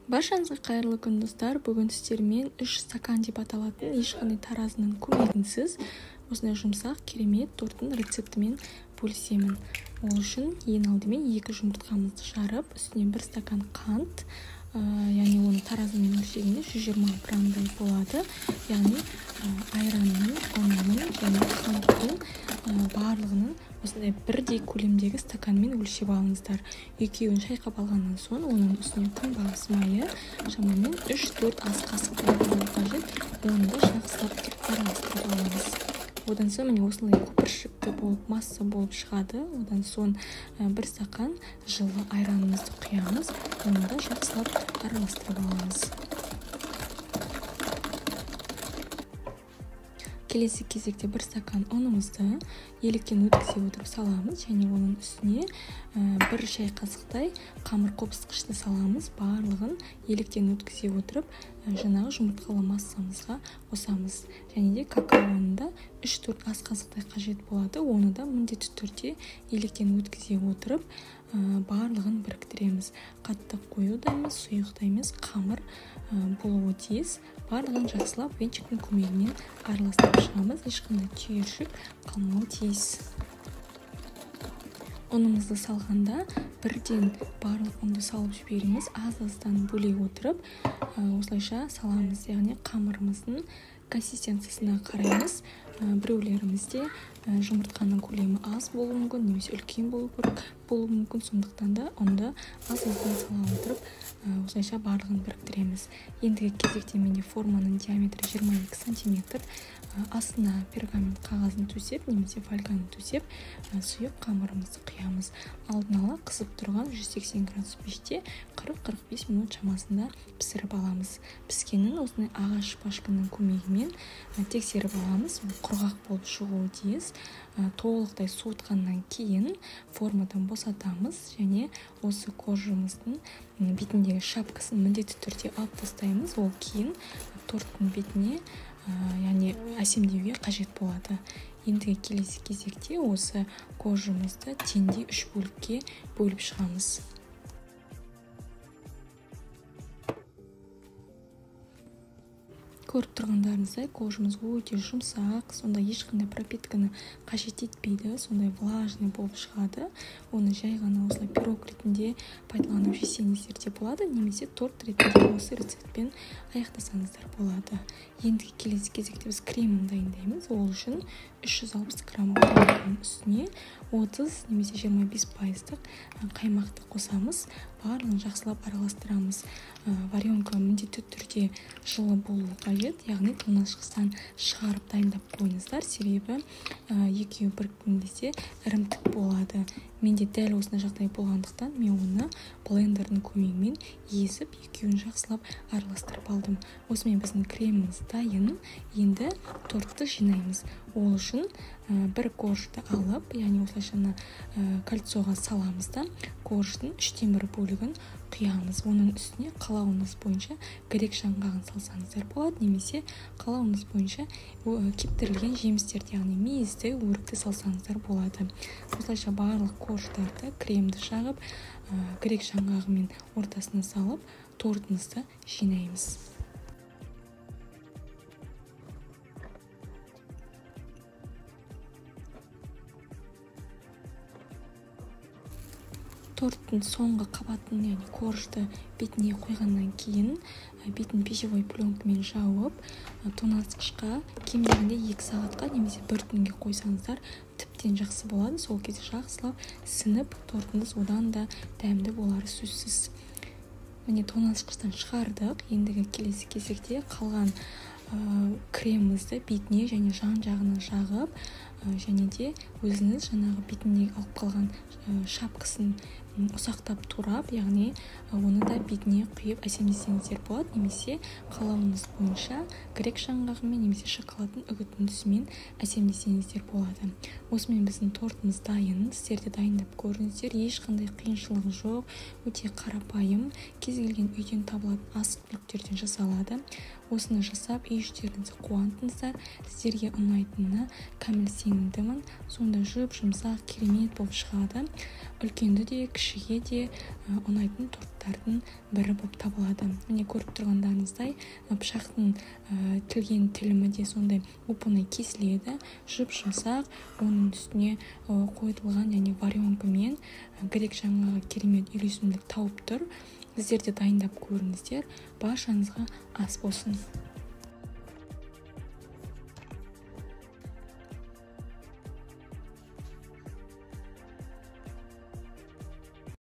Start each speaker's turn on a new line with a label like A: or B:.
A: Баршаңызға қайырлы күн достар. Бүгін сіздермен 3 стакан деп аталатын ешқандай таразының көмегінсіз осындай жұмсақ керемет торттың рецептімен бөлісемін. Ол үшін ең алдымен 2 жұмыртқамызды жарып, үстіне 1 стакан қант, яғни оны таразының өлшегенде 120 граммдай болады. Яғни айранның, ұнның және қанттың барлығының осындай бірдей көлемдегі стаканмен өлшеп алыңыздар. Екеуін шайқап алғаннан соң оның үстіне күнбағыс майы шамамен 3-4 ас қасықтай болуы қажет. Оны да жақсылап араластырып аламыз. Одан соң міне осындай көпіршікті болып, масса болып шығады. Одан соң 1 стакан жылы айранымызды құямыз. Оны да жақсылап араластырып аламыз. Келесі кезекте 1 стакан ұнымызды електен өткізе отырып саламыз, және оның үстіне 1 шай қасықтай қамыр қопсытқышты саламыз. Барлығын електен өткізе отырып, жаңағы жұмыртқалы массамызға қосамыз. Және де какаоны да 3-4 ас қасықтай қажет болады. Оны да міндетті түрде електен өткізе отырып, барлығын біріктіреміз. Қатты қою да емес, сұйық та емес, қамыр болуы тиіс. Барлығын жақсылап венчиктің көмегімен араластырып шығамыз. Ешқандай түйіршік қалмауы тиіс. Ұнымызды салғанда бірден барлық ұнды салып жіберіңіз. Аз-аздан бөле отырып, осылайша саламыз. Яғни қамырымыздың консистенциясына қараймыз. Біреулерімізде жұмыртқаның көлемі аз болуы мүмкін, немесе үлкен болуы мүмкін. Сондықтан да ұнды аз-аздан сала отырып, осылайша барлығын біріктіреміз. Ендігі кезекте менде форманың диаметрі 22 см. Астына пергамент қағазын төсеп, немесе фольганы төсеп, сұйық қамырымызды құямыз. Алдын ала қызып тұрған 180 градус пеште 40-45 минут шамасында пісіріп аламыз. Піскенін осындай ағаш шпажканың көмегімен тексеріп аламыз. Құрғақ болып шығуы тиіс. Толықтай суытқаннан кейін формадан босатамыз, және осы коржымыздың бетіндегі шапкасын міндетті түрде алып тастаймыз. Ол кейін торттың бетіне, яғни әсемдеуге қажет болады. Ендігі келесі кезекте осы коржымызды теңдей 3 бөлікке бөліп шығамыз. Көріп тұрғандарыңыздай, коржымыз өте жұмсақ, сонда ешқандай пропитканы қажет етпейді, сондай влажный болып шығады. Оны жай ғана осылай пирог ретінде пайдаланып жесеңіздер де болады, немесе торт ретінде осы рецептпен аяқтасаңыздар болады. Ендігі келесі кезекте біз кремін дайындаймыз. Ол үшін 360 грамм қаймақтың үстіне 30 немесе 25% қаймақты қосамыз. Барлығын жақсылап араластырамыз. Варенка міндетті түрде жылы болуы қажет, яғни тоңазытқыштан шығарып дайындап қойыңыздар, себебі екеуі біріккенде ірімтік болады. Менде дәл осындай жағдай болғандықтан мен оны блендердің көмегімен езіп, екеуін жақсылап араластырып алдым. Осымен біздің креміміз дайын. Енді тортты жинаймыз. Ол үшін 1 коржды алып, яғни осылайша кольцоға саламыз да, корждың 3/1 бөлігін құямыз. Оның үстіне қалауыңыз бойынша грек жаңғағын салсаңыздар болады, немесе қалауыңыз бойынша кептірілген жемістерді, яғни мейізді, өрікті салсаңыздар болады. Осылайша барлық корждарды кремді жағып, грек жаңғағымен ортасына салып, тортымызды жинаймыз. Торттың соңғы қабатын, яғни коржды бетіне қойғаннан кейін бетін пищевой пленкамен жауып, тоңазытқышқа кем дегенде 2 сағатқа немесе 1 күнге қойсаңыздар тіптен жақсы болады. Сол кезде жақсылап сініп, тортыңыз одан да дәмді болары сөзсіз. Міне тоңазытқыштан шығардық. Ендігі келесі кезекте қалған кремімізді бетіне және жан-жағына жағып, және де өзіңіз жаңағы бетіндегі алып қалған шапкасын ұсақтап турап, яғни оны да бетіне құйып әсемдесеңіздер болады, немесе қалауыңыз бойынша грек жаңғағымен немесе шоколадтың үгітіндісімен әсемдесеңіздер болады. Осымен біздің тортымыз дайын. Сіздер де дайындап көріңіздер. Ешқандай қиыншылығы жоқ, өте қарапайым, кез келген үйден табылатын азық-түліктерден жасалады. Осыны жасап, үй іштеріңізді қуантыңыздар. Сіздерге ұнайтынына кәміл сенімдімін. Сонда жұмсақ керемет болып шығады. Үлкенді де, кішіге де ұнайтын торттардың бірі болып табылады. Міне көріп тұрғандарыңыздай пышақтың тілген тілімі де сондай оп-оңай кесіледі, жұп-жұмсақ. Оның үстіне қойылған және варенкамен грек жаңағы керемет үйлесімділік тауып тұр. Сіздер де дайындап көріңіздер. Баршаңызға ас болсын.